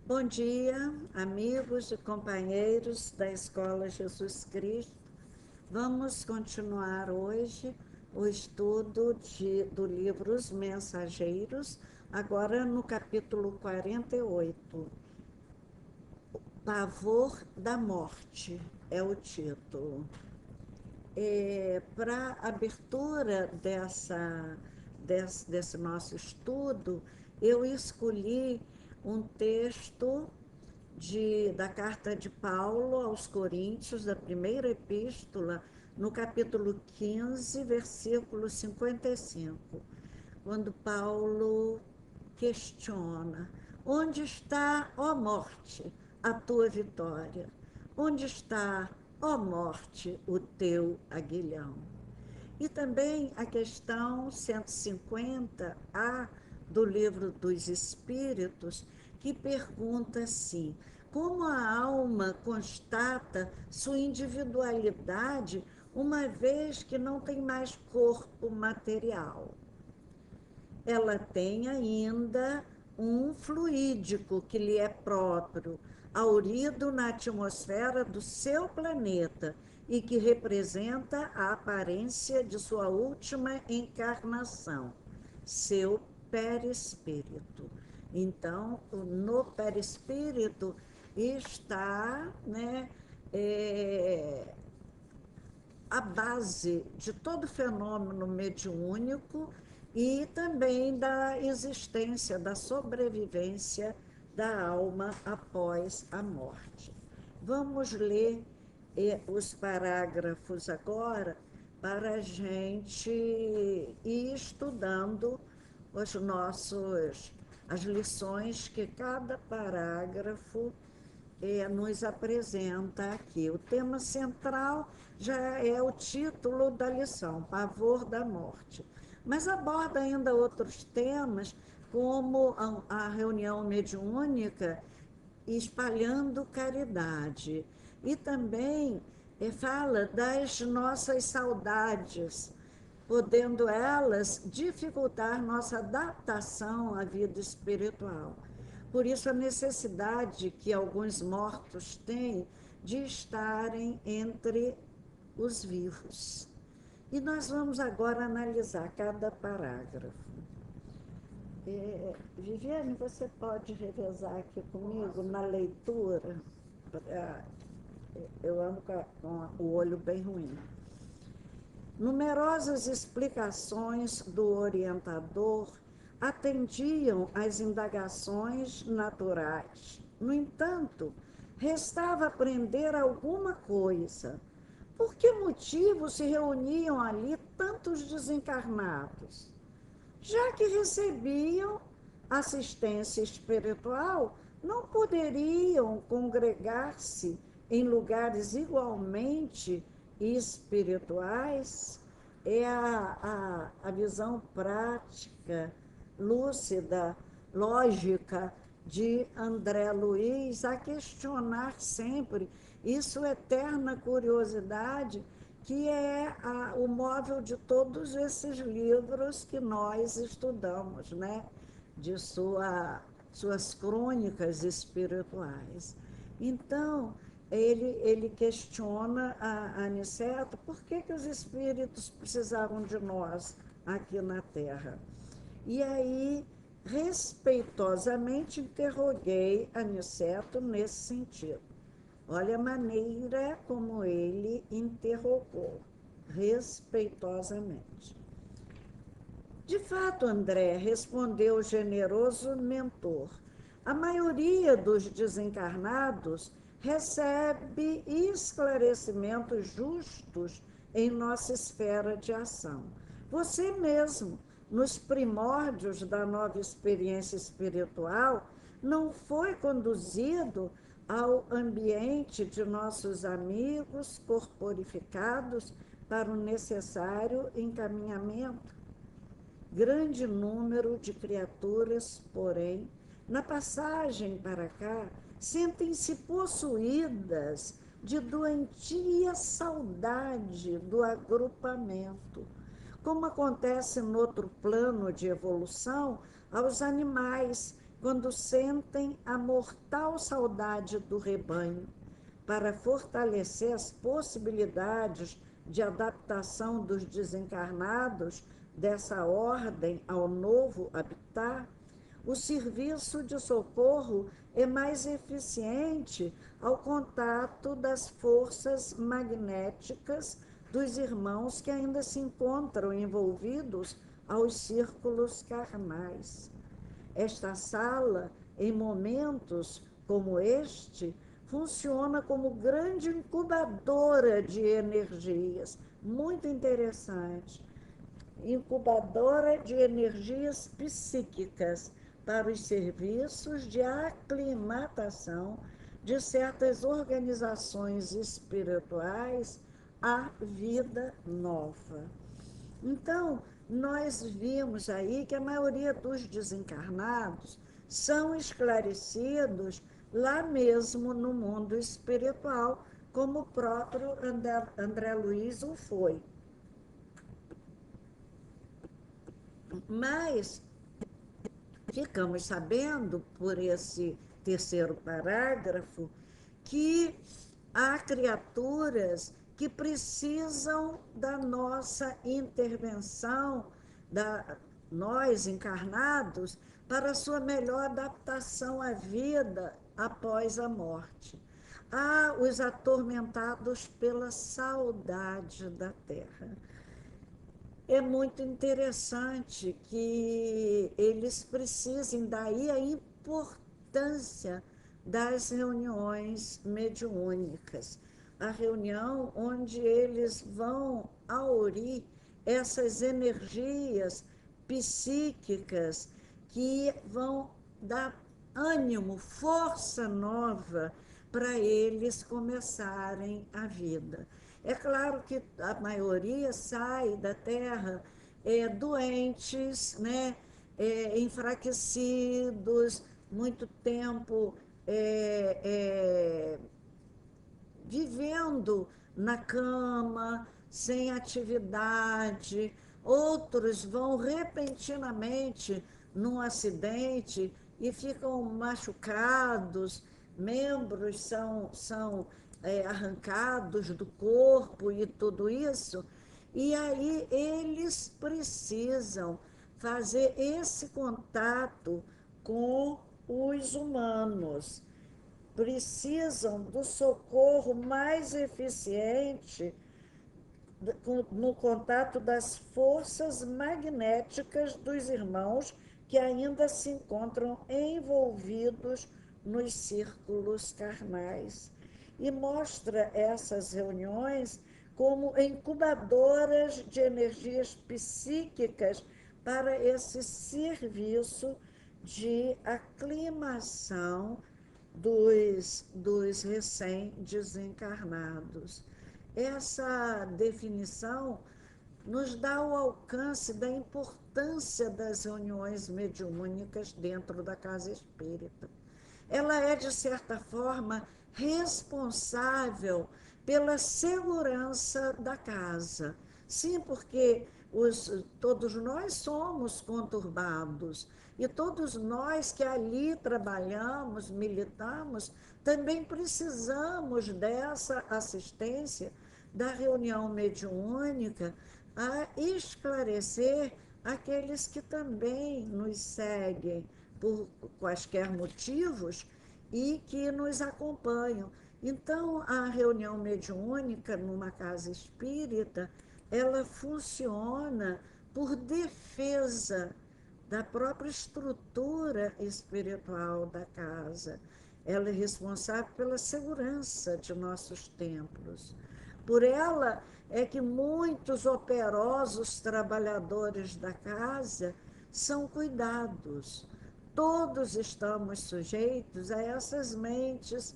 Bom dia, amigos e companheiros da Escola Jesus Cristo. Vamos continuar hoje o estudo do livro Os Mensageiros, agora no capítulo 48. Pavor da Morte é o título. Para a abertura desse nosso estudo, eu escolhi um texto da carta de Paulo aos Coríntios, da primeira epístola, no capítulo 15, versículo 55, quando Paulo questiona: onde está, ó morte, a tua vitória? Onde está, ó morte, o teu aguilhão? E também a questão 150A do Livro dos Espíritos, que pergunta assim: como a alma constata sua individualidade uma vez que não tem mais corpo material? Ela tem ainda um fluídico que lhe é próprio, aurido na atmosfera do seu planeta e que representa a aparência de sua última encarnação, seu perispírito. Então, no perispírito está, né, é, a base de todo fenômeno mediúnico e também da existência, da sobrevivência da alma após a morte. Vamos ler os parágrafos agora para a gente ir estudando as lições que cada parágrafo nos apresenta aqui. O tema central já é o título da lição, Pavor da Morte, mas aborda ainda outros temas, como a reunião mediúnica espalhando caridade, e também fala das nossas saudades, podendo elas dificultar nossa adaptação à vida espiritual. Por isso, a necessidade que alguns mortos têm de estarem entre os vivos. E nós vamos agora analisar cada parágrafo. Viviane, você pode revezar aqui comigo na leitura? Eu ando com o olho bem ruim. Numerosas explicações do orientador atendiam às indagações naturais. No entanto, restava aprender alguma coisa. Por que motivo se reuniam ali tantos desencarnados? Já que recebiam assistência espiritual, não poderiam congregar-se em lugares igualmente espirituais? É a visão prática, lúcida, lógica de André Luiz a questionar sempre isso, eterna curiosidade, que é o móvel de todos esses livros que nós estudamos, né? De suas crônicas espirituais. Então, ele questiona a Aniceto por que os espíritos precisavam de nós aqui na Terra. E aí, respeitosamente, interroguei Aniceto nesse sentido. Olha a maneira como ele interrogou, respeitosamente. De fato, André, respondeu o generoso mentor, a maioria dos desencarnados recebe esclarecimentos justos em nossa esfera de ação. Você mesmo, nos primórdios da nova experiência espiritual, não foi conduzido ao ambiente de nossos amigos corporificados para o necessário encaminhamento? Grande número de criaturas, porém, na passagem para cá, sentem-se possuídas de doentia saudade do agrupamento, como acontece no outro plano de evolução aos animais quando sentem a mortal saudade do rebanho, para fortalecer as possibilidades de adaptação dos desencarnados dessa ordem ao novo habitat, o serviço de socorro é mais eficiente ao contato das forças magnéticas dos irmãos que ainda se encontram envolvidos aos círculos carnais. Esta sala, em momentos como este, funciona como grande incubadora de energias, muito interessante, incubadora de energias psíquicas para os serviços de aclimatação de certas organizações espirituais à vida nova. Então, nós vimos aí que a maioria dos desencarnados são esclarecidos lá mesmo no mundo espiritual, como o próprio André Luiz o foi. Mas ficamos sabendo, por esse terceiro parágrafo, que há criaturas que precisam da nossa intervenção, nós encarnados, para sua melhor adaptação à vida após a morte. Há os atormentados pela saudade da terra. É muito interessante que eles precisem, daí a importância das reuniões mediúnicas, a reunião onde eles vão aurir essas energias psíquicas que vão dar ânimo, força nova para eles começarem a vida. É claro que a maioria sai da Terra doentes, né? Enfraquecidos, muito tempo vivendo na cama, sem atividade. Outros vão repentinamente num acidente e ficam machucados, membros são arrancados do corpo e tudo isso. E aí eles precisam fazer esse contato com os humanos, precisam do socorro mais eficiente no contato das forças magnéticas dos irmãos que ainda se encontram envolvidos nos círculos carnais. E mostra essas reuniões como incubadoras de energias psíquicas para esse serviço de aclimação dos recém-desencarnados. Essa definição nos dá o alcance da importância das reuniões mediúnicas dentro da casa espírita. Ela é, de certa forma, responsável pela segurança da casa. Sim, porque todos nós somos conturbados e todos nós que ali trabalhamos, militamos, também precisamos dessa assistência da reunião mediúnica a esclarecer aqueles que também nos seguem por quaisquer motivos e que nos acompanham. Então, a reunião mediúnica numa casa espírita, ela funciona por defesa da própria estrutura espiritual da casa. Ela é responsável pela segurança de nossos templos. Por ela é que muitos operosos trabalhadores da casa são cuidados. Todos estamos sujeitos a essas mentes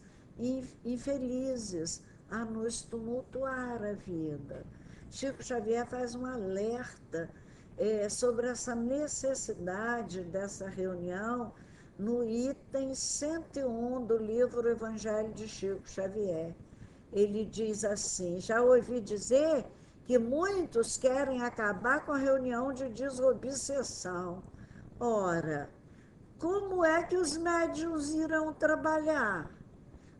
infelizes, a nos tumultuar a vida. Chico Xavier faz um alerta sobre essa necessidade dessa reunião no item 101 do livro Evangelho de Chico Xavier. Ele diz assim: já ouvi dizer que muitos querem acabar com a reunião de desobsessão. Ora, como é que os médiuns irão trabalhar?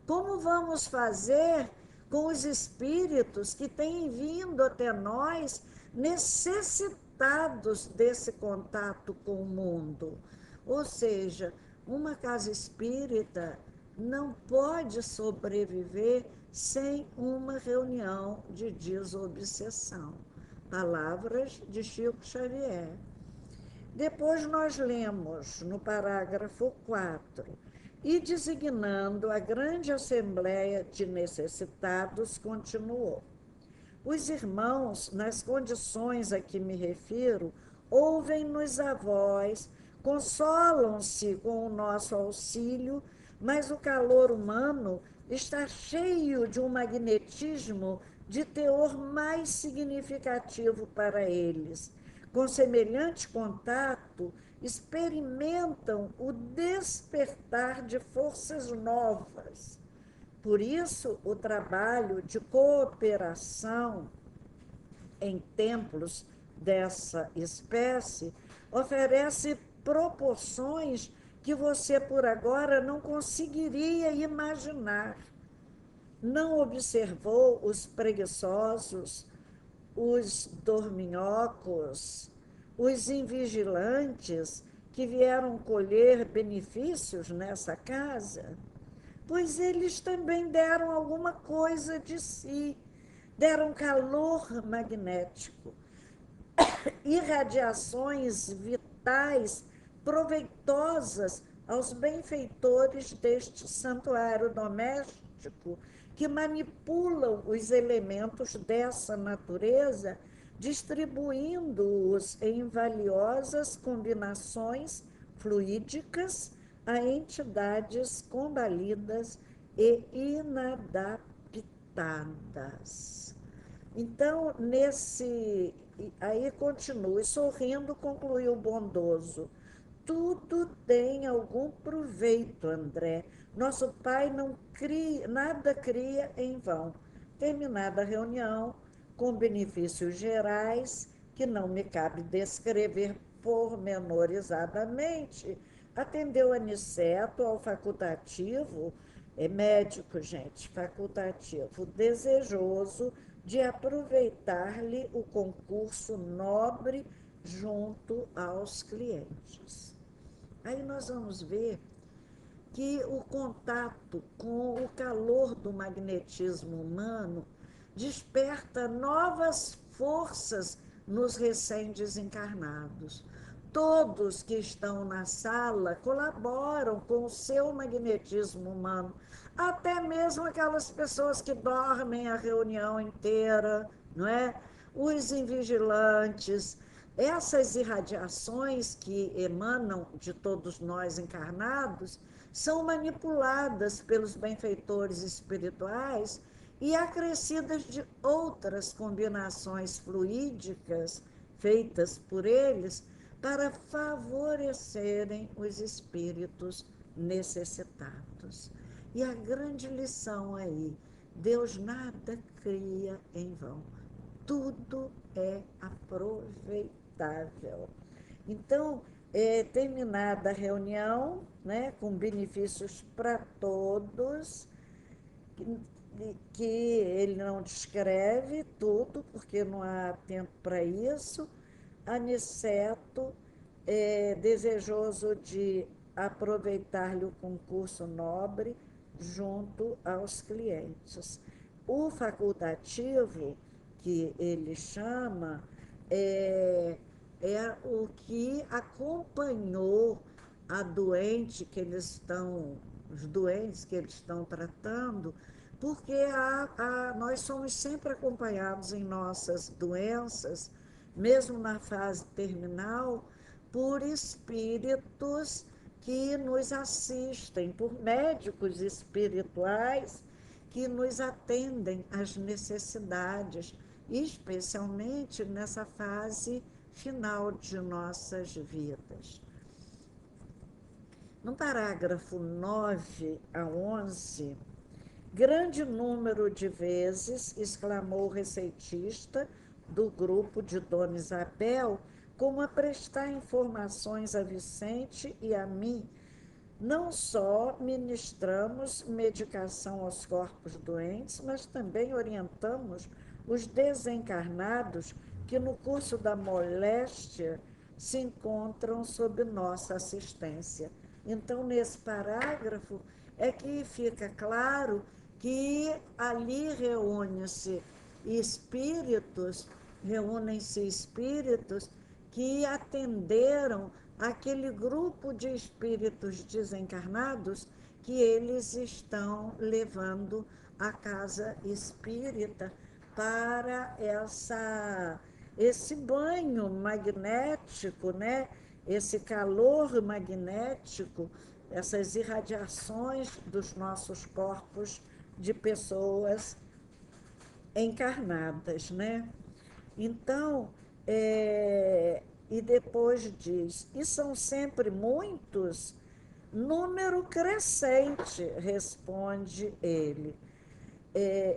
Como vamos fazer com os espíritos que têm vindo até nós necessitados desse contato com o mundo? Ou seja, uma casa espírita não pode sobreviver sem uma reunião de desobsessão. Palavras de Chico Xavier. Depois nós lemos no parágrafo 4, e designando a grande assembleia de necessitados, continuou. Os irmãos, nas condições a que me refiro, ouvem-nos a voz, consolam-se com o nosso auxílio, mas o calor humano está cheio de um magnetismo de teor mais significativo para eles. Com semelhante contato, experimentam o despertar de forças novas. Por isso, o trabalho de cooperação em templos dessa espécie oferece proporções que você, por agora, não conseguiria imaginar. Não observou os preguiçosos, os dorminhocos, os invigilantes que vieram colher benefícios nessa casa? Pois eles também deram alguma coisa de si, deram calor magnético, irradiações vitais proveitosas aos benfeitores deste santuário doméstico, que manipulam os elementos dessa natureza, distribuindo-os em valiosas combinações fluídicas a entidades combalidas e inadaptadas. Então, aí continua, e sorrindo, concluiu o bondoso. Tudo tem algum proveito, André. Nosso pai não cria, nada cria em vão. Terminada a reunião, com benefícios gerais, que não me cabe descrever pormenorizadamente, atendeu Aniceto ao facultativo, médico, gente, facultativo, desejoso de aproveitar-lhe o concurso nobre junto aos clientes. Aí nós vamos ver que o contato com o calor do magnetismo humano desperta novas forças nos recém-desencarnados. Todos que estão na sala colaboram com o seu magnetismo humano, até mesmo aquelas pessoas que dormem a reunião inteira, não é? Os invigilantes, essas irradiações que emanam de todos nós encarnados são manipuladas pelos benfeitores espirituais e acrescidas de outras combinações fluídicas feitas por eles para favorecerem os espíritos necessitados. E a grande lição aí, Deus nada cria em vão. Tudo é aproveitável. Então, terminada a reunião, né, com benefícios para todos, que ele não descreve tudo, porque não há tempo para isso. Aniceto, desejoso de aproveitar-lhe o concurso nobre junto aos clientes. O facultativo, que ele chama, é o que acompanhou a doente que eles estão, os doentes que eles estão tratando, porque nós somos sempre acompanhados em nossas doenças, mesmo na fase terminal, por espíritos que nos assistem, por médicos espirituais que nos atendem às necessidades, especialmente nessa fase final de nossas vidas. No parágrafo 9 a 11, grande número de vezes, exclamou o receitista do grupo de Dona Isabel, como a prestar informações a Vicente e a mim. Não só ministramos medicação aos corpos doentes, mas também orientamos os desencarnados que, no curso da moléstia, se encontram sob nossa assistência. Então, nesse parágrafo, é que fica claro que ali reúnem-se espíritos que atenderam aquele grupo de espíritos desencarnados que eles estão levando à casa espírita para esse banho magnético, né? Esse calor magnético, essas irradiações dos nossos corpos de pessoas encarnadas, né? Então, e depois diz, e são sempre muitos, número crescente, responde ele,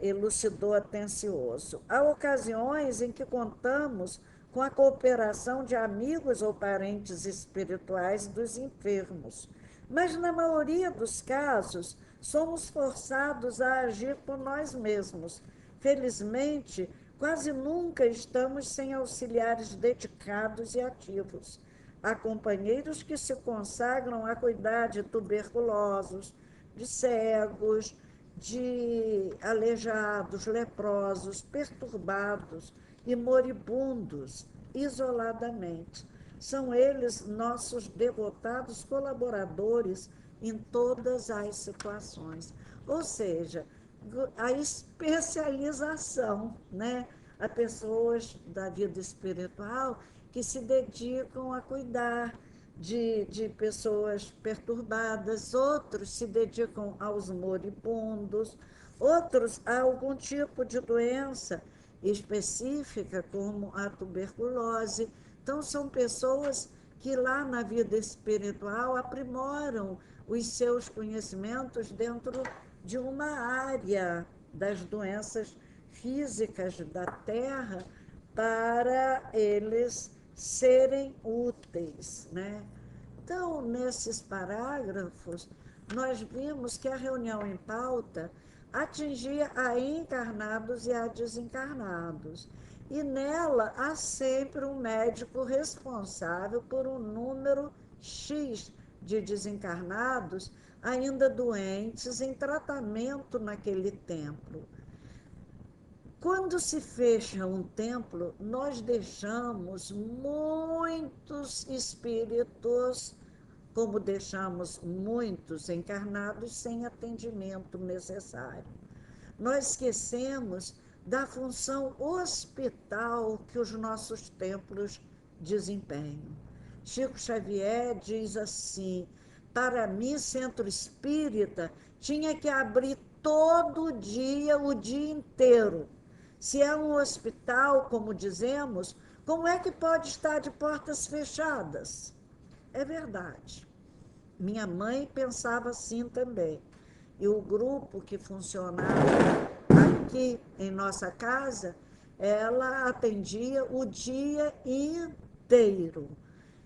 elucidou atencioso. Há ocasiões em que contamos com a cooperação de amigos ou parentes espirituais dos enfermos, mas na maioria dos casos somos forçados a agir por nós mesmos. Felizmente, quase nunca estamos sem auxiliares dedicados e ativos. Há companheiros que se consagram a cuidar de tuberculosos, de cegos, de aleijados, leprosos, perturbados e moribundos, isoladamente. São eles nossos devotados colaboradores em todas as situações. Ou seja, a especialização, né? A pessoas da vida espiritual que se dedicam a cuidar de pessoas perturbadas, outros se dedicam aos moribundos, outros a algum tipo de doença específica, como a tuberculose. Então, são pessoas que lá na vida espiritual aprimoram os seus conhecimentos dentro de uma área das doenças físicas da Terra para eles serem úteis, né? Então, nesses parágrafos, nós vimos que a reunião em pauta atingia a encarnados e a desencarnados. E nela há sempre um médico responsável por um número X de desencarnados ainda doentes em tratamento naquele templo. Quando se fecha um templo, nós deixamos muitos espíritos, como deixamos muitos encarnados sem atendimento necessário. Nós esquecemos da função hospital que os nossos templos desempenham. Chico Xavier diz assim: para mim, centro espírita tinha que abrir todo dia, o dia inteiro. Se é um hospital, como dizemos, como é que pode estar de portas fechadas? É verdade. Minha mãe pensava assim também. E o grupo que funcionava aqui em nossa casa, ela atendia o dia inteiro.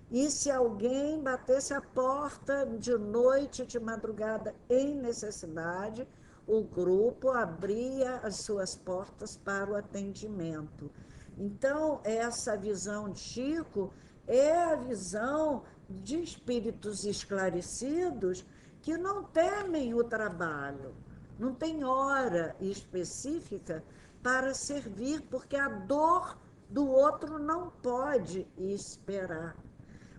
E se alguém batesse a porta de noite, de madrugada, em necessidade, o grupo abria as suas portas para o atendimento. Então, essa visão de Chico é a visão de espíritos esclarecidos que não temem o trabalho, não tem hora específica para servir, porque a dor do outro não pode esperar.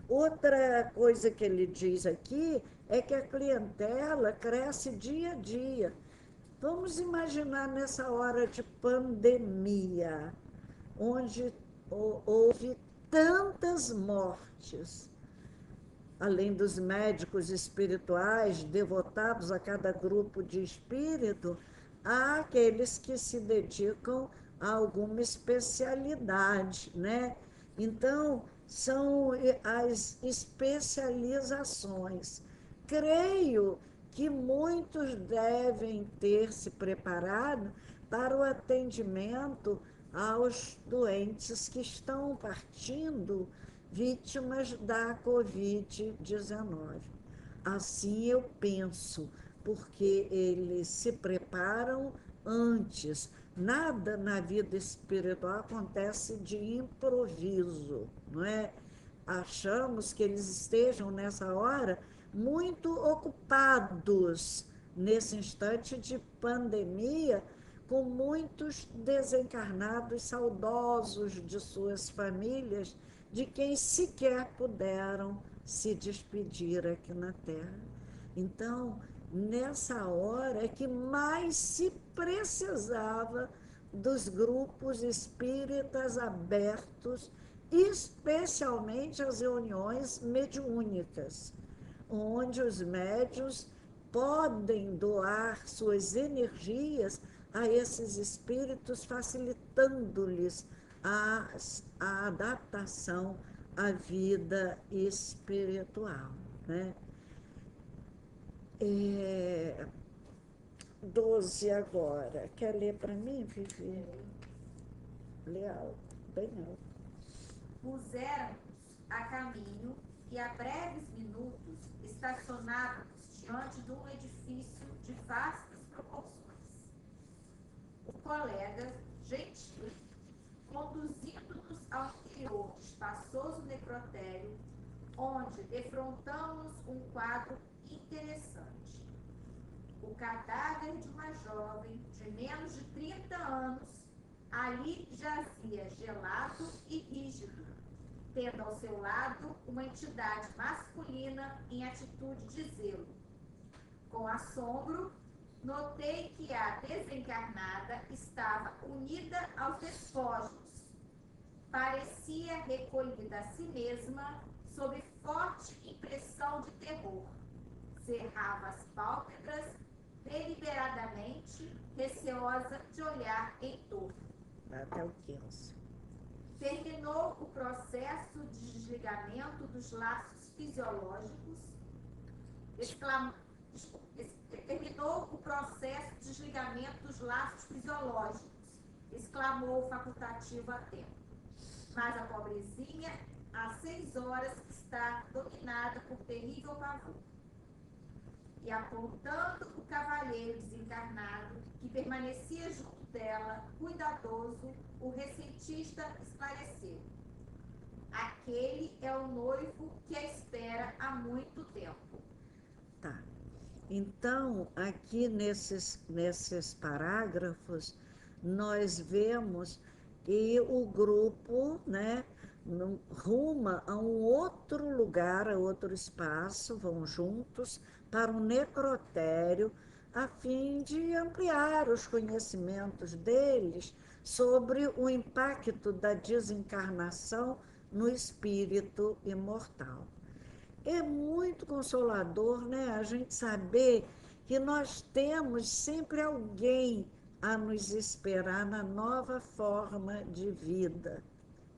Outra coisa que ele diz aqui é que a clientela cresce dia a dia. Vamos imaginar nessa hora de pandemia, onde houve tantas mortes, além dos médicos espirituais devotados a cada grupo de espírito, há aqueles que se dedicam a alguma especialidade, né? Então, são as especializações. Creio que muitos devem ter se preparado para o atendimento aos doentes que estão partindo vítimas da Covid-19. Assim eu penso, porque eles se preparam antes. Nada na vida espiritual acontece de improviso, não é? Achamos que eles estejam nessa hora muito ocupados nesse instante de pandemia, com muitos desencarnados saudosos de suas famílias, de quem sequer puderam se despedir aqui na Terra. Então, nessa hora é que mais se precisava dos grupos espíritas abertos, especialmente as reuniões mediúnicas, onde os médiuns podem doar suas energias a esses espíritos, facilitando-lhes a adaptação à vida espiritual, né? 12 agora. Quer ler para mim, Vivi? Lê alto, bem alto. Puséramos a caminho e, a breves minutos, estacionávamos diante de um edifício de vastas proporções. O colega, gentil, conduzindo-nos ao interior de espaçoso necrotério, onde defrontamos um quadro interessante. O cadáver de uma jovem de menos de 30 anos ali jazia gelado e rígido, tendo ao seu lado uma entidade masculina em atitude de zelo. Com assombro, notei que a desencarnada estava unida aos despojos. Parecia recolhida a si mesma sob forte impressão de terror. Cerrava as pálpebras deliberadamente, receosa de olhar em torno. Até o 15. Terminou o processo de desligamento dos laços fisiológicos, terminou o processo de desligamento dos laços fisiológicos, exclamou o facultativo a tempo. Mas a pobrezinha, há 6 horas, está dominada por terrível pavor. E apontando o cavalheiro desencarnado, que permanecia junto dela, cuidadoso, o recentista esclareceu: aquele é o noivo que a espera há muito tempo. Tá. Então, aqui nesses parágrafos, nós vemos que o grupo, né, ruma a um outro lugar, a outro espaço, vão juntos para o necrotério, a fim de ampliar os conhecimentos deles sobre o impacto da desencarnação no espírito imortal. É muito consolador, né, a gente saber que nós temos sempre alguém a nos esperar na nova forma de vida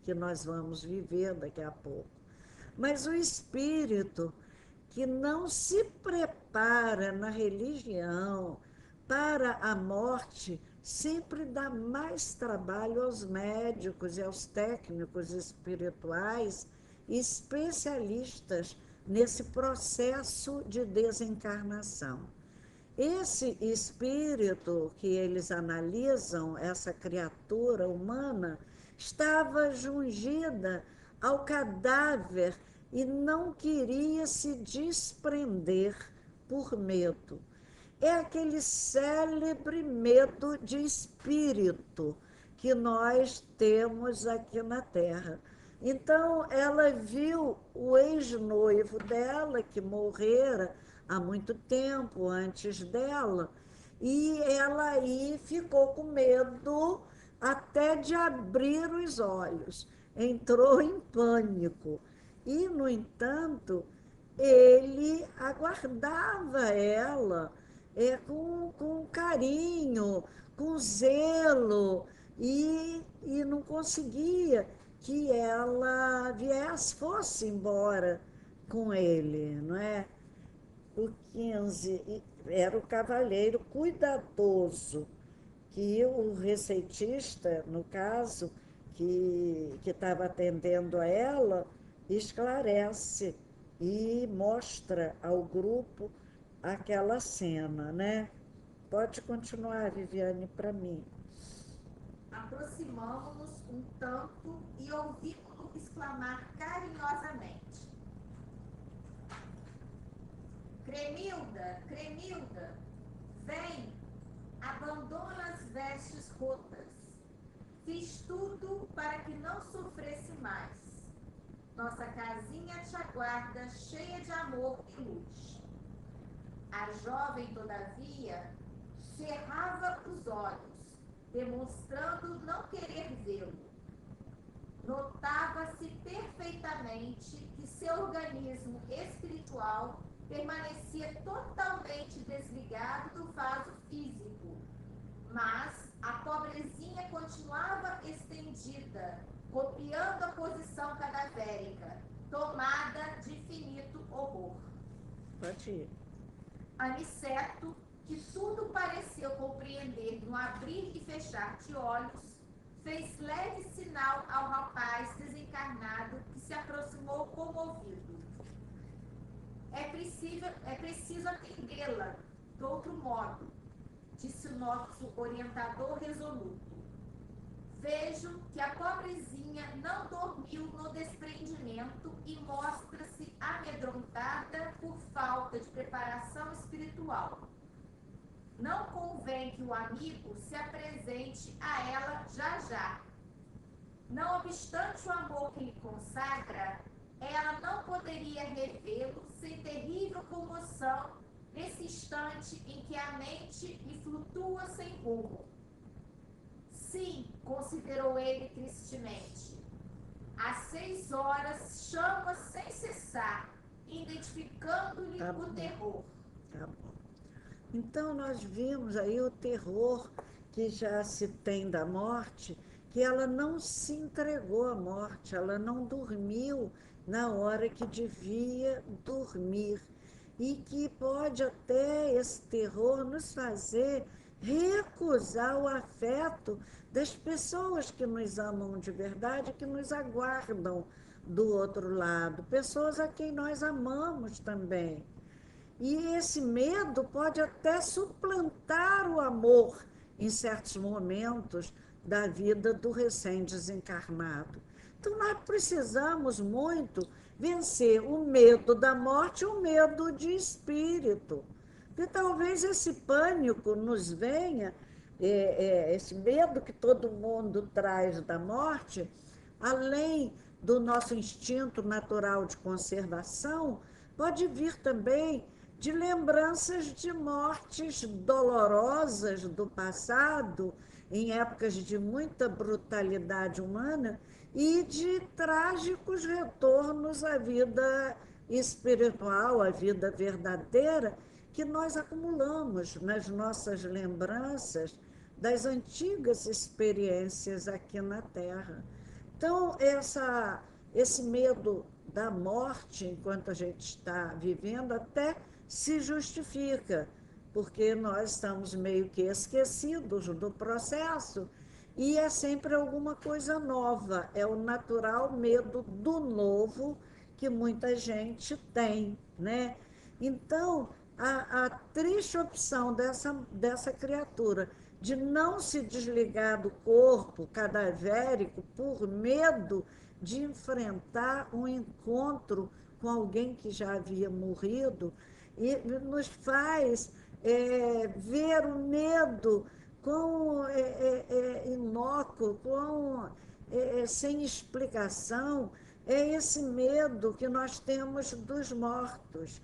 que nós vamos viver daqui a pouco. Mas o espírito que não se prepara na religião para a morte sempre dá mais trabalho aos médicos e aos técnicos espirituais, especialistas nesse processo de desencarnação. Esse espírito que eles analisam, essa criatura humana, estava jungida ao cadáver e não queria se desprender por medo. É aquele célebre medo de espírito que nós temos aqui na Terra. Então, ela viu o ex-noivo dela, que morrera há muito tempo antes dela, e ela aí ficou com medo até de abrir os olhos, entrou em pânico. E, no entanto, ele aguardava ela com carinho, com zelo, e não conseguia que ela fosse embora com ele, não é? O 15 era o cavalheiro cuidadoso, que o receitista, no caso, que estava atendendo a ela, esclarece e mostra ao grupo aquela cena, né? Pode continuar, Viviane, para mim. Aproximamo-nos um tanto e ouvimos-lo exclamar carinhosamente: Cremilda, Cremilda, vem, abandona as vestes rotas. Fiz tudo para que não sofresse mais. Nossa casinha te aguarda, cheia de amor e luz. A jovem, todavia, cerrava os olhos, demonstrando não querer vê-lo. Notava-se perfeitamente que seu organismo espiritual permanecia totalmente desligado do vaso físico, mas a pobrezinha continuava estendida, copiando a posição cadavérica, tomada de infinito horror. Pode ir. Aniceto, que tudo pareceu compreender no abrir e fechar de olhos, fez leve sinal ao rapaz desencarnado que se aproximou comovido. É preciso atendê-la de outro modo, disse o nosso orientador resoluto. Vejo que a pobrezinha não dormiu no desprendimento e mostra-se amedrontada por falta de preparação espiritual. Não convém que o amigo se apresente a ela já já. Não obstante o amor que lhe consagra, ela não poderia revê-lo sem terrível comoção nesse instante em que a mente lhe flutua sem rumo. Sim, considerou ele tristemente. Às 6 horas chama sem cessar, identificando-lhe o terror. Tá bom. Então, nós vimos aí o terror que já se tem da morte, que ela não se entregou à morte, ela não dormiu na hora que devia dormir. E que pode até esse terror nos fazer recusar o afeto das pessoas que nos amam de verdade, que nos aguardam do outro lado, pessoas a quem nós amamos também. E esse medo pode até suplantar o amor em certos momentos da vida do recém-desencarnado. Então, nós precisamos muito vencer o medo da morte e o medo de espírito. Porque talvez esse pânico nos venha, esse medo que todo mundo traz da morte, além do nosso instinto natural de conservação, pode vir também de lembranças de mortes dolorosas do passado, em épocas de muita brutalidade humana, e de trágicos retornos à vida espiritual, à vida verdadeira, que nós acumulamos nas nossas lembranças das antigas experiências aqui na Terra. Então, esse medo da morte, enquanto a gente está vivendo, até se justifica, porque nós estamos meio que esquecidos do processo e é sempre alguma coisa nova, é o natural medo do novo que muita gente tem, né? Então, a triste opção dessa criatura de não se desligar do corpo cadavérico por medo de enfrentar um encontro com alguém que já havia morrido, e nos faz ver o medo quão inócuo, quão sem explicação é esse medo que nós temos dos mortos.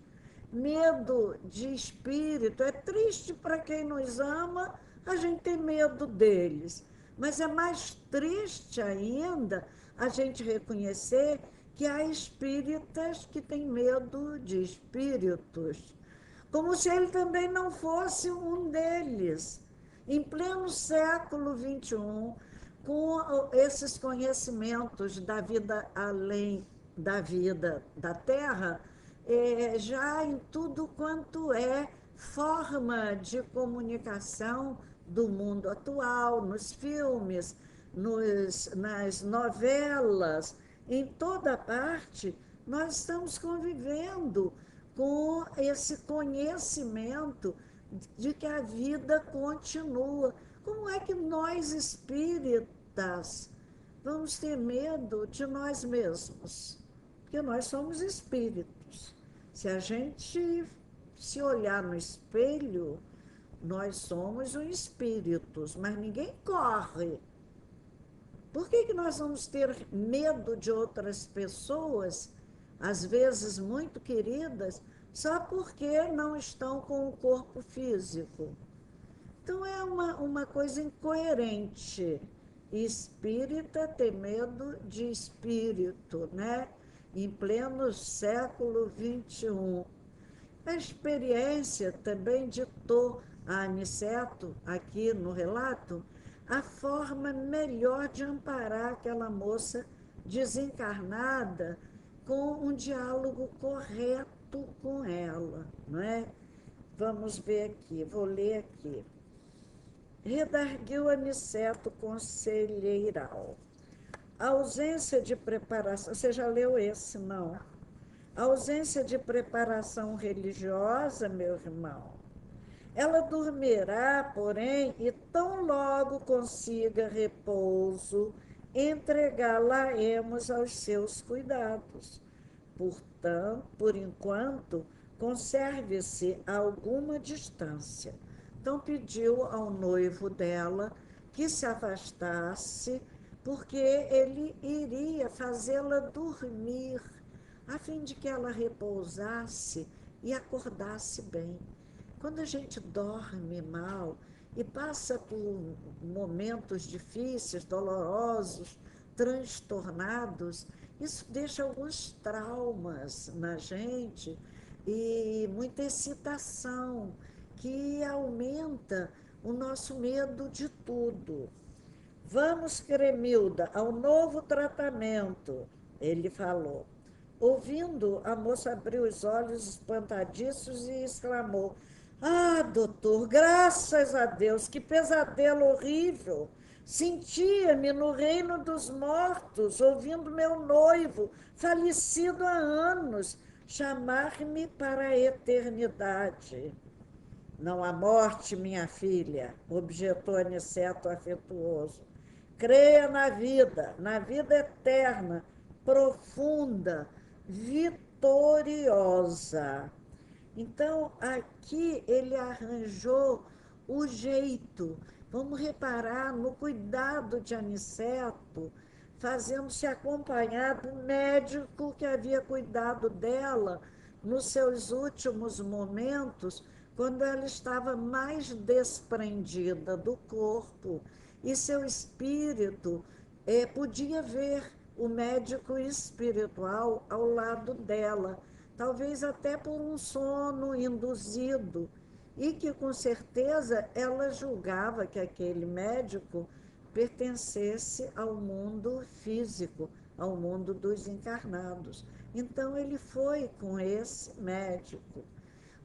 Medo de espírito. É triste para quem nos ama, a gente tem medo deles. Mas é mais triste ainda a gente reconhecer que há espíritas que têm medo de espíritos, como se ele também não fosse um deles. Em pleno século XXI, com esses conhecimentos da vida além da vida da Terra, já em tudo quanto é forma de comunicação do mundo atual, nos filmes, nas novelas, Em toda parte, nós estamos convivendo com esse conhecimento de que a vida continua. Como é que nós espíritas vamos ter medo de nós mesmos? Porque nós somos espíritos. Se a gente se olhar no espelho, nós somos os espíritos, mas ninguém corre. Por que que nós vamos ter medo de outras pessoas, às vezes muito queridas, só porque não estão com o corpo físico? Então é uma coisa incoerente. Espírita ter medo de espírito, né? Em pleno século XXI. A experiência também ditou a Aniceto, aqui no relato, a forma melhor de amparar aquela moça desencarnada com um diálogo correto com ela, não é? Vamos ver aqui, vou ler aqui. Redarguiu Aniceto conselheiral. A ausência de preparação, você já leu esse, não? A ausência de preparação religiosa, meu irmão, ela dormirá, porém, e tão logo consiga repouso, entregá-la-emos aos seus cuidados. Portanto, por enquanto, conserve-se a alguma distância. Então, pediu ao noivo dela que se afastasse, porque ele iria fazê-la dormir, a fim de que ela repousasse e acordasse bem. Quando a gente dorme mal e passa por momentos difíceis, dolorosos, transtornados, isso deixa alguns traumas na gente e muita excitação, que aumenta o nosso medo de tudo. Vamos, Cremilda, ao novo tratamento, ele falou. Ouvindo, a moça abriu os olhos espantadiços e exclamou: Ah, doutor, graças a Deus, que pesadelo horrível! Sentia-me no reino dos mortos, ouvindo meu noivo, falecido há anos, chamar-me para a eternidade. Não há morte, minha filha, objetou Aniceto afetuoso. Creia na vida eterna, profunda, vitoriosa. Então, aqui ele arranjou o jeito. Vamos reparar no cuidado de Aniceto, fazendo-se acompanhar do médico que havia cuidado dela nos seus últimos momentos, quando ela estava mais desprendida do corpo e seu espírito podia ver o médico espiritual ao lado dela, talvez até por um sono induzido, e que com certeza ela julgava que aquele médico pertencesse ao mundo físico, ao mundo dos encarnados. Então ele foi com esse médico.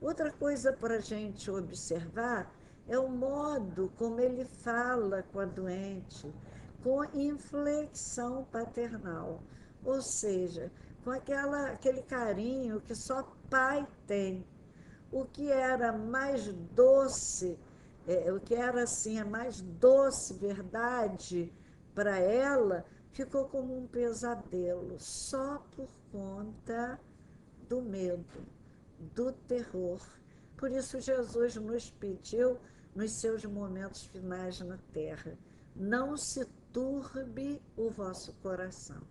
Outra coisa para a gente observar é o modo como ele fala com a doente, com inflexão paternal, ou seja, com aquele carinho que só pai tem. O que era mais doce, o que era assim a mais doce verdade para ela, ficou como um pesadelo, só por conta do medo, do terror. Por isso Jesus nos pediu, nos seus momentos finais na terra, não se turbe o vosso coração.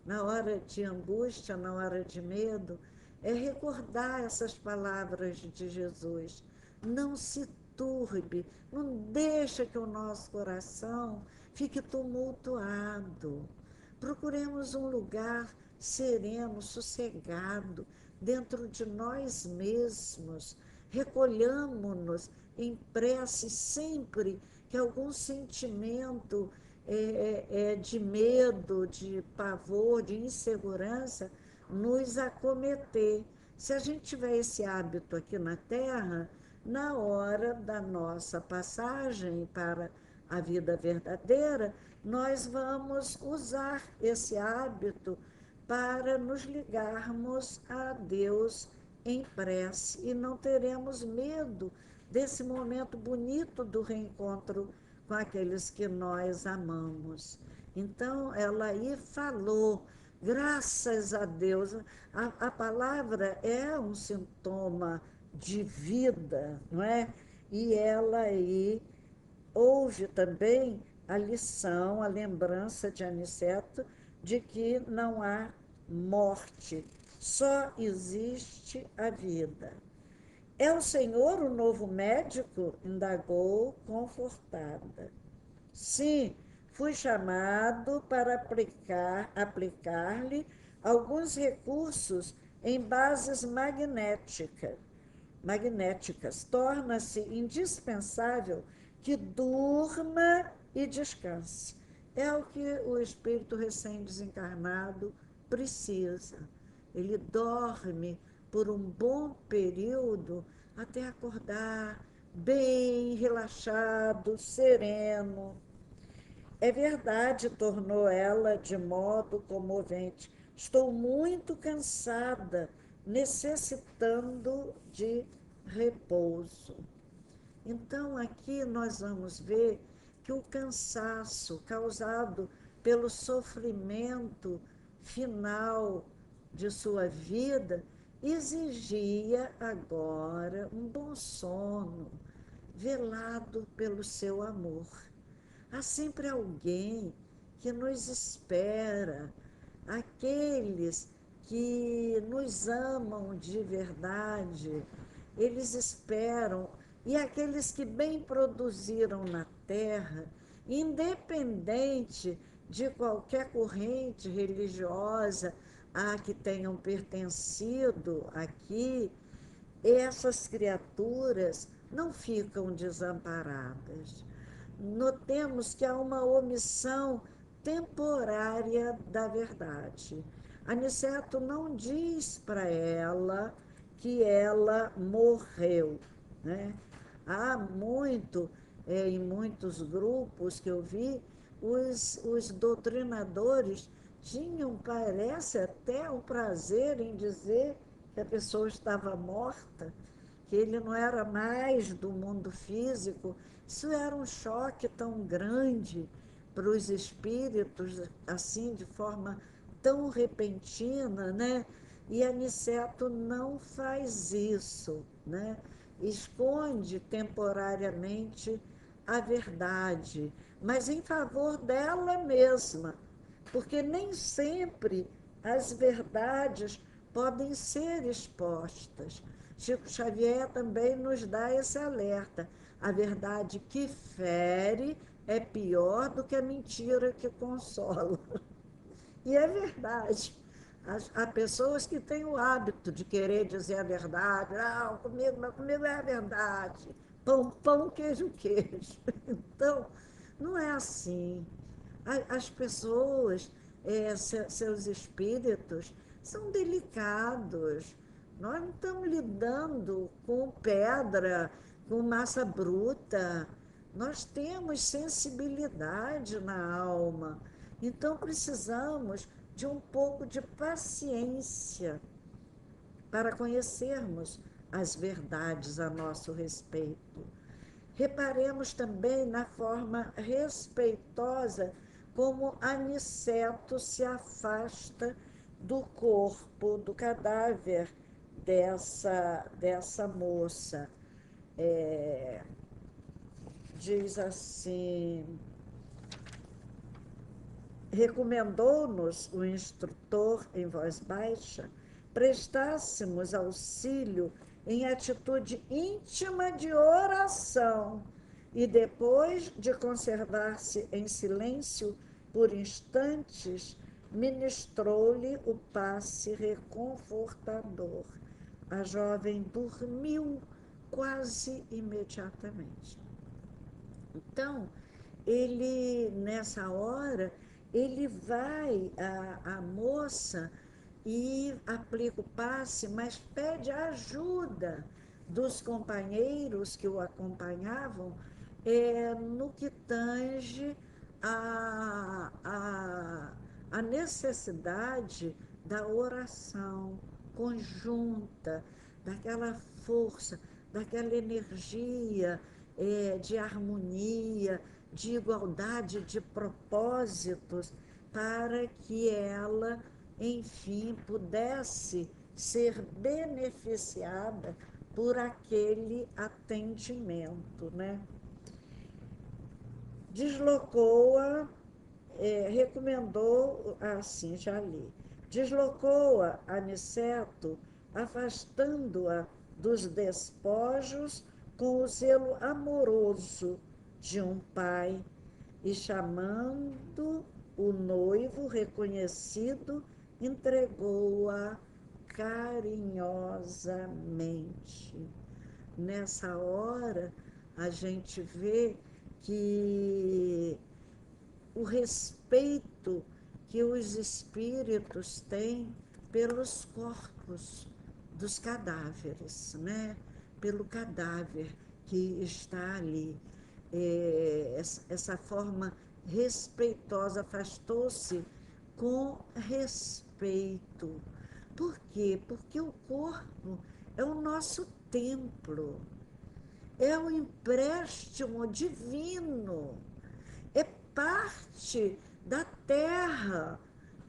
Na hora de angústia, na hora de medo, é recordar essas palavras de Jesus. Não se turbe, não deixa que o nosso coração fique tumultuado. Procuremos um lugar sereno, sossegado, dentro de nós mesmos. Recolhamos-nos em prece sempre que algum sentimento de medo, de pavor, de insegurança nos acometer. Se a gente tiver esse hábito aqui na Terra, na hora da nossa passagem para a vida verdadeira, nós vamos usar esse hábito para nos ligarmos a Deus em prece e não teremos medo desse momento bonito do reencontro com aqueles que nós amamos. Então, ela aí falou, graças a Deus, a palavra é um sintoma de vida, não é? E ela aí houve também a lição, a lembrança de Aniceto de que não há morte, só existe a vida. É o Senhor o novo médico? Indagou, confortada. Sim, fui chamado para aplicar-lhe alguns recursos em bases magnéticas. Torna-se indispensável que durma e descanse. É o que o espírito recém-desencarnado precisa. Ele dorme por um bom período até acordar bem relaxado, sereno. É verdade, tornou ela de modo comovente. Estou muito cansada, necessitando de repouso. Então, aqui nós vamos ver que o cansaço causado pelo sofrimento final de sua vida exigia agora um bom sono, velado pelo seu amor. Há sempre alguém que nos espera, aqueles que nos amam de verdade, eles esperam, e aqueles que bem produziram na terra, independente de qualquer corrente religiosa a que tenham pertencido aqui, essas criaturas não ficam desamparadas. Notemos que há uma omissão temporária da verdade. Aniceto não diz para ela que ela morreu, né? Há muito, em muitos grupos que eu vi, os doutrinadores tinham, parece, até o prazer em dizer que a pessoa estava morta, que ele não era mais do mundo físico. Isso era um choque tão grande para os espíritos, assim, de forma tão repentina, né? E Aniceto não faz isso, né? Esconde temporariamente a verdade, mas em favor dela mesma, porque nem sempre as verdades podem ser expostas. Chico Xavier também nos dá esse alerta. A verdade que fere é pior do que a mentira que consola. E é verdade. Há pessoas que têm o hábito de querer dizer a verdade. Ah, comigo é a verdade. Pão, pão, queijo, queijo. Então, não é assim. As pessoas, seus espíritos, são delicados. Nós não estamos lidando com pedra, com massa bruta. Nós temos sensibilidade na alma. Então, precisamos de um pouco de paciência para conhecermos as verdades a nosso respeito. Reparemos também na forma respeitosa como Aniceto se afasta do corpo, do cadáver dessa moça. Diz assim: recomendou-nos o instrutor, em voz baixa, prestássemos auxílio em atitude íntima de oração e, depois de conservar-se em silêncio por instantes, ministrou-lhe o passe reconfortador. A jovem dormiu quase imediatamente. Então, ele, nessa hora, ele vai, a moça, e aplica o passe, mas pede ajuda dos companheiros que o acompanhavam no que tange a necessidade da oração conjunta, daquela força, daquela energia de harmonia, de igualdade de propósitos, para que ela, enfim, pudesse ser beneficiada por aquele atendimento, né? Deslocou-a, recomendou, assim, já li, deslocou-a Aniceto, afastando-a dos despojos com o zelo amoroso de um pai e chamando o noivo reconhecido, entregou-a carinhosamente. Nessa hora, a gente vê que o respeito que os espíritos têm pelos corpos dos cadáveres, né? Pelo cadáver que está ali. Essa forma respeitosa afastou-se com respeito. Por quê? Porque o corpo é o nosso templo, é um empréstimo divino, é parte da terra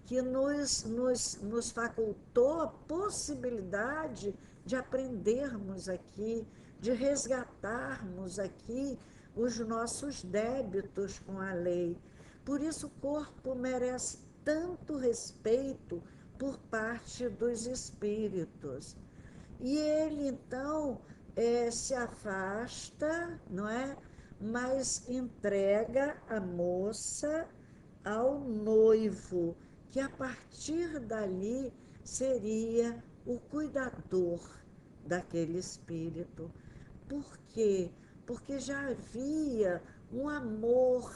que nos facultou a possibilidade de aprendermos aqui, de resgatarmos aqui os nossos débitos com a lei. Por isso o corpo merece tanto respeito por parte dos espíritos. E ele, então, se afasta, não é? Mas entrega a moça ao noivo, que a partir dali seria o cuidador daquele espírito. Por quê? Porque já havia um amor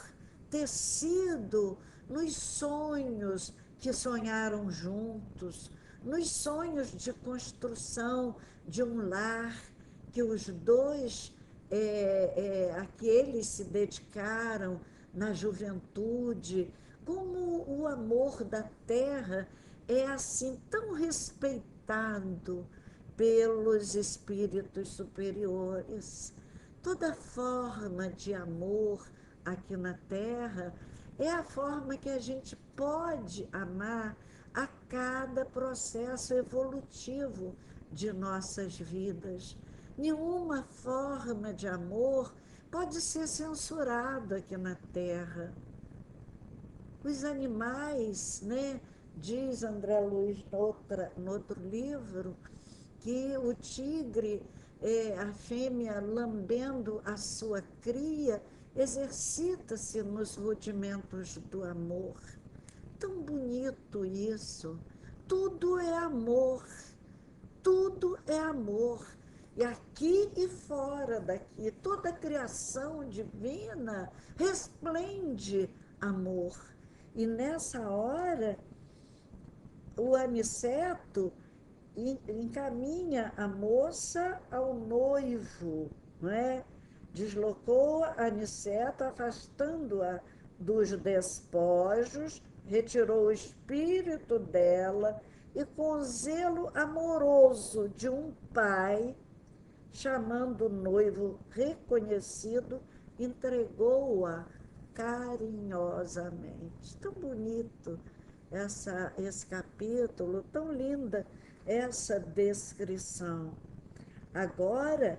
tecido nos sonhos que sonharam juntos, nos sonhos de construção de um lar que os dois, a que eles se dedicaram na juventude, como o amor da terra é assim tão respeitado pelos espíritos superiores. Toda forma de amor aqui na Terra é a forma que a gente pode amar a cada processo evolutivo de nossas vidas. Nenhuma forma de amor pode ser censurada aqui na Terra. Os animais, né? Diz André Luiz no outro livro, que o tigre, a fêmea lambendo a sua cria, exercita-se nos rudimentos do amor. Tão bonito isso. Tudo é amor. Tudo é amor. E aqui e fora daqui, toda a criação divina resplende amor. E nessa hora, o Aniceto encaminha a moça ao noivo, não é? Deslocou a Aniceto, afastando-a dos despojos, retirou o espírito dela e, com zelo amoroso de um pai, chamando o noivo reconhecido, entregou-a carinhosamente. Tão bonito esse capítulo, tão linda essa descrição. Agora,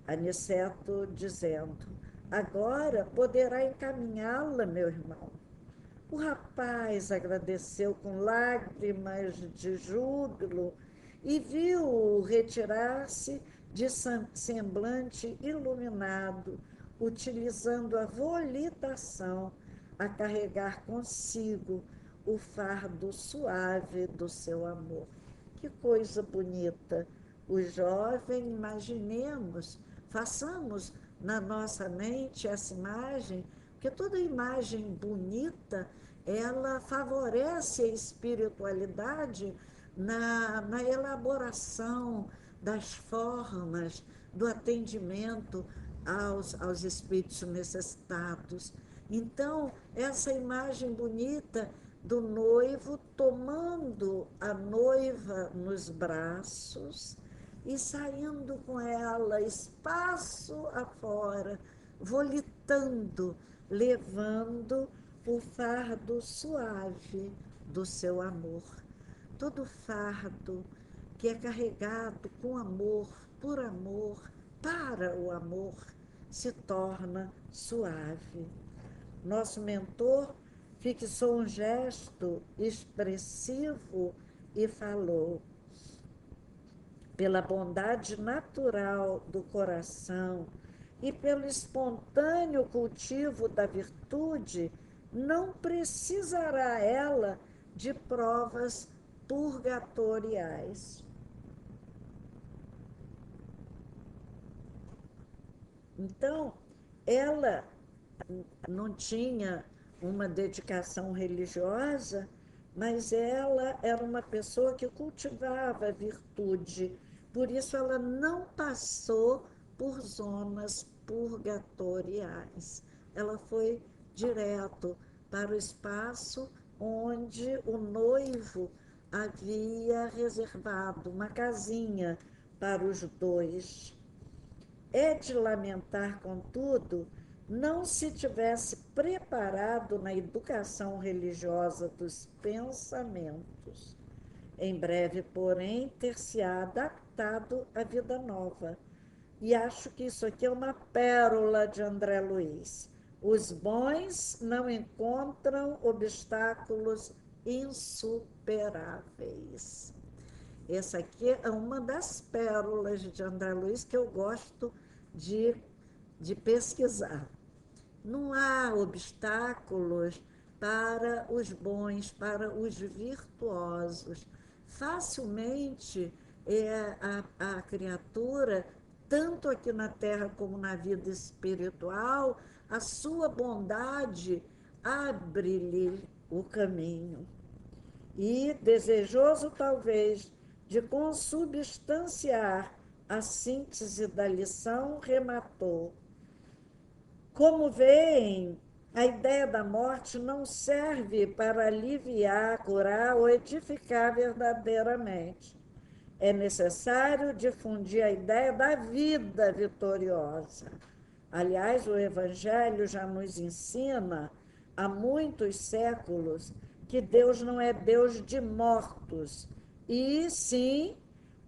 Aniceto dizendo, agora poderá encaminhá-la, meu irmão. O rapaz agradeceu com lágrimas de júbilo e viu-o retirar-se de semblante iluminado, utilizando a volitação a carregar consigo o fardo suave do seu amor. Que coisa bonita! O jovem, imaginemos, façamos na nossa mente essa imagem, porque toda imagem bonita, ela favorece a espiritualidade na elaboração das formas do atendimento aos espíritos necessitados. Então, essa imagem bonita do noivo tomando a noiva nos braços e saindo com ela espaço afora, volitando, levando o fardo suave do seu amor. Todo fardo que é carregado com amor, por amor, para o amor, se torna suave. Nosso mentor fixou um gesto expressivo e falou: pela bondade natural do coração e pelo espontâneo cultivo da virtude, não precisará ela de provas purgatoriais. Então, ela não tinha uma dedicação religiosa, mas ela era uma pessoa que cultivava a virtude. Por isso, ela não passou por zonas purgatoriais. Ela foi direto para o espaço onde o noivo havia reservado uma casinha para os dois. É de lamentar, contudo, não se tivesse preparado na educação religiosa dos pensamentos. Em breve, porém, ter-se adaptado à vida nova. E acho que isso aqui é uma pérola de André Luiz. Os bons não encontram obstáculos insuperáveis. Essa aqui é uma das pérolas de André Luiz que eu gosto de, de pesquisar. Não há obstáculos para os bons, para os virtuosos. Facilmente a criatura, tanto aqui na Terra como na vida espiritual, a sua bondade abre-lhe o caminho. E, desejoso talvez de consubstanciar a síntese da lição, rematou: como veem, a ideia da morte não serve para aliviar, curar ou edificar verdadeiramente. É necessário difundir a ideia da vida vitoriosa. Aliás, o Evangelho já nos ensina há muitos séculos que Deus não é Deus de mortos, e sim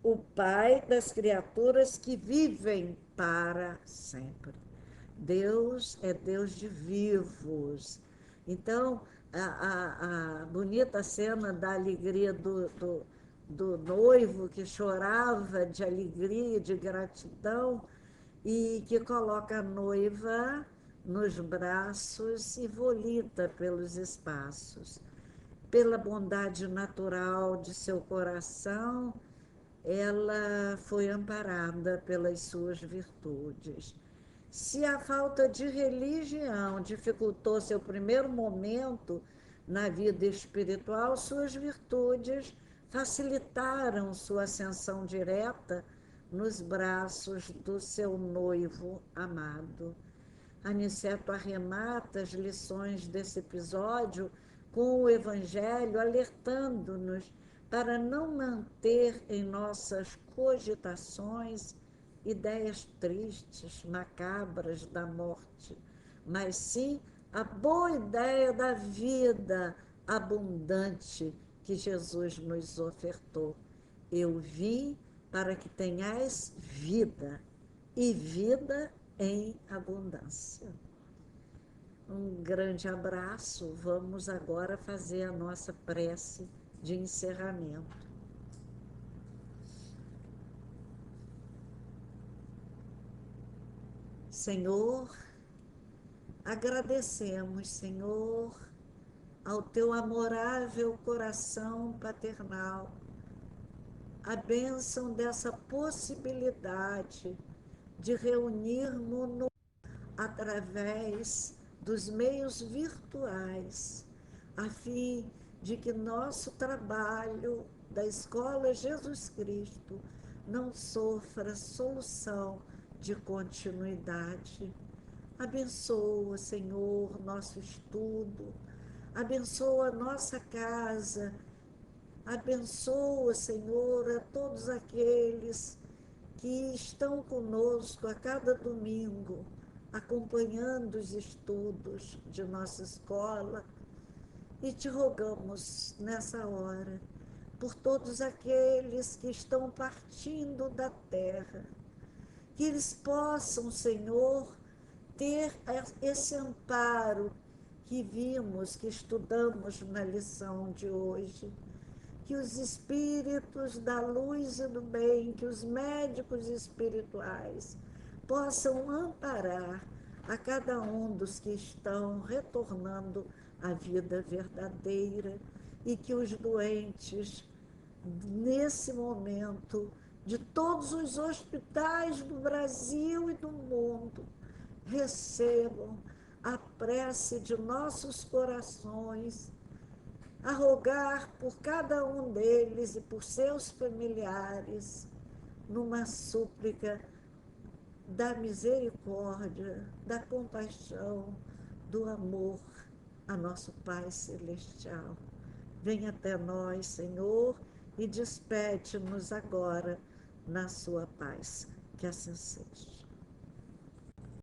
o Pai das criaturas que vivem para sempre. Deus é Deus de vivos. Então, a bonita cena da alegria do noivo que chorava de alegria, de gratidão, e que coloca a noiva nos braços e volita pelos espaços. Pela bondade natural de seu coração, ela foi amparada pelas suas virtudes. Se a falta de religião dificultou seu primeiro momento na vida espiritual, suas virtudes facilitaram sua ascensão direta nos braços do seu noivo amado. Aniceto arremata as lições desse episódio com o Evangelho alertando-nos para não manter em nossas cogitações ideias tristes, macabras da morte, mas sim a boa ideia da vida abundante que Jesus nos ofertou. Eu vim para que tenhais vida, e vida em abundância. Um grande abraço. Vamos agora fazer a nossa prece de encerramento. Senhor, agradecemos, Senhor, ao teu amorável coração paternal, a bênção dessa possibilidade de reunirmos-nos através dos meios virtuais, a fim de que nosso trabalho da Escola Jesus Cristo não sofra solução de continuidade. Abençoa, Senhor, nosso estudo, abençoa a nossa casa, abençoa, Senhor, a todos aqueles que estão conosco a cada domingo, acompanhando os estudos de nossa escola. E te rogamos nessa hora por todos aqueles que estão partindo da terra, que eles possam, Senhor, ter esse amparo que vimos, que estudamos na lição de hoje, que os espíritos da luz e do bem, que os médicos espirituais possam amparar a cada um dos que estão retornando à vida verdadeira, e que os doentes, nesse momento, de todos os hospitais do Brasil e do mundo, recebam a prece de nossos corações, a rogar por cada um deles e por seus familiares, numa súplica da misericórdia, da compaixão, do amor a nosso Pai Celestial. Venha até nós, Senhor, e despede-nos agora na sua paz. Que assim seja.